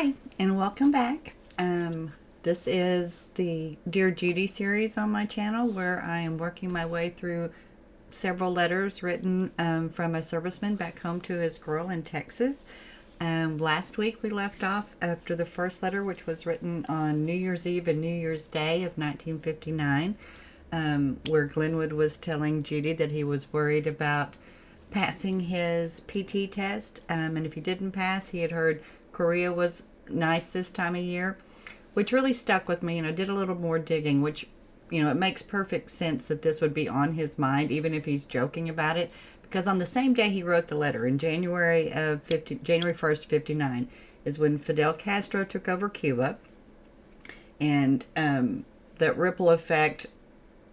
Hi, and welcome back. This is the Dear Judi series on my channel where I am working my way through several letters written from a serviceman back home to his girl in Texas. Last week we left off after the first letter, which was written on New Year's Eve and New Year's Day of 1959, where Glenwood was telling Judy that he was worried about passing his PT test, and if he didn't pass, he had heard Korea was nice this time of year, which really stuck with me, and I did a little more digging, which, you know, it makes perfect sense that this would be on his mind, even if he's joking about it, because on the same day he wrote the letter, in January 1st, 59, is when Fidel Castro took over Cuba, and that ripple effect,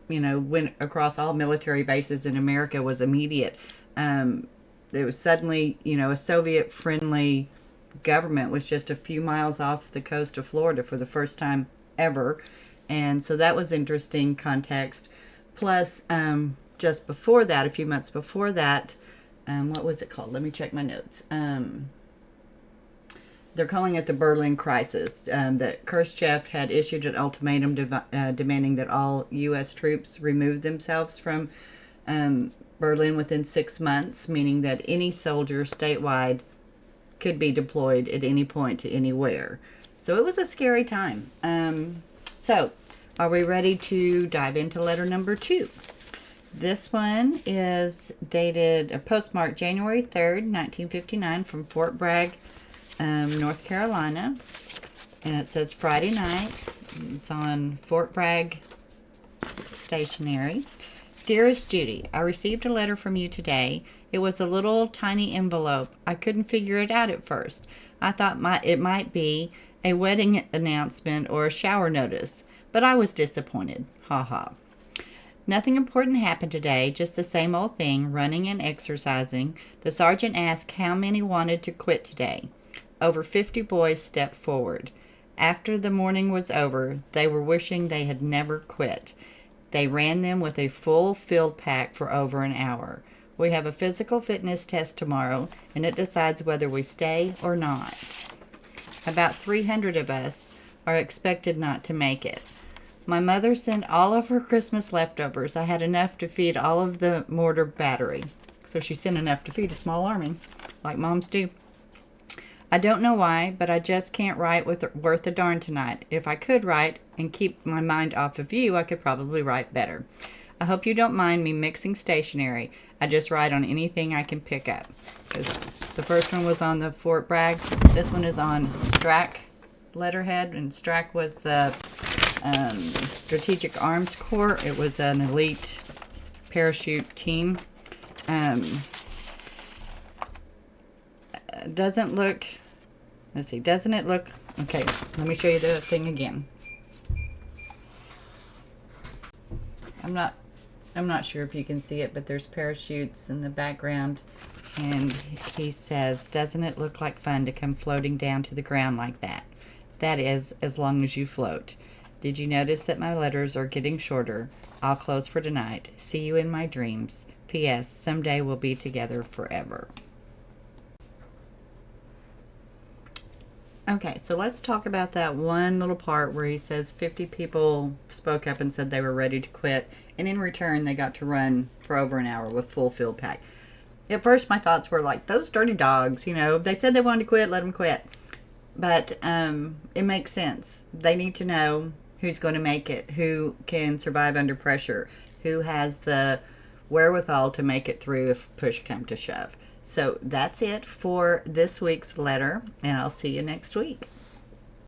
you know, went across all military bases in America was immediate. There was suddenly, you know, a Soviet-friendly government was just a few miles off the coast of Florida for the first time ever, and so that was interesting context. Plus, just before that, a few months before that, what was it called? Let me check my notes. They're calling it the Berlin Crisis. That Khrushchev had issued an ultimatum demanding that all U.S. troops remove themselves from Berlin within 6 months, meaning that any soldier statewide could be deployed at any point to anywhere. So it was a scary time. So are we ready to dive into letter number 2? This one is dated, postmarked January 3rd, 1959, from Fort Bragg, North Carolina. And it says Friday night. It's on Fort Bragg stationery. Dearest Judy, I received a letter from you today. It was a little tiny envelope. I couldn't figure it out at first. I thought it might be a wedding announcement or a shower notice, but I was disappointed. Ha ha. Nothing important happened today, just the same old thing, running and exercising. The sergeant asked how many wanted to quit today. Over 50 boys stepped forward. After the morning was over, they were wishing they had never quit. They ran them with a full field pack for over an hour. We have a physical fitness test tomorrow, and it decides whether we stay or not. About 300 of us are expected not to make it. My mother sent all of her Christmas leftovers. I had enough to feed all of the mortar battery. So she sent enough to feed a small army, like moms do. I don't know why, but I just can't write worth a darn tonight. If I could write and keep my mind off of you, I could probably write better. I hope you don't mind me mixing stationery. I just write on anything I can pick up. The first one was on the Fort Bragg. This one is on STRAC letterhead, and STRAC was the Strategic Arms Corps. It was an elite parachute team. Doesn't look... Let's see, doesn't it look... Okay, let me show you the thing again. I'm not sure if you can see it, but there's parachutes in the background. And he says, doesn't it look like fun to come floating down to the ground like that? That is, as long as you float. Did you notice that my letters are getting shorter? I'll close for tonight. See you in my dreams. P.S. Someday we'll be together forever. Okay, so let's talk about that one little part where he says 50 people spoke up and said they were ready to quit, and in return they got to run for over an hour with full field pack. At first my thoughts were like, those dirty dogs, you know, they said they wanted to quit, let them quit. But it makes sense. They need to know who's going to make it, who can survive under pressure, who has the wherewithal to make it through if push come to shove. So that's it for this week's letter, and I'll see you next week.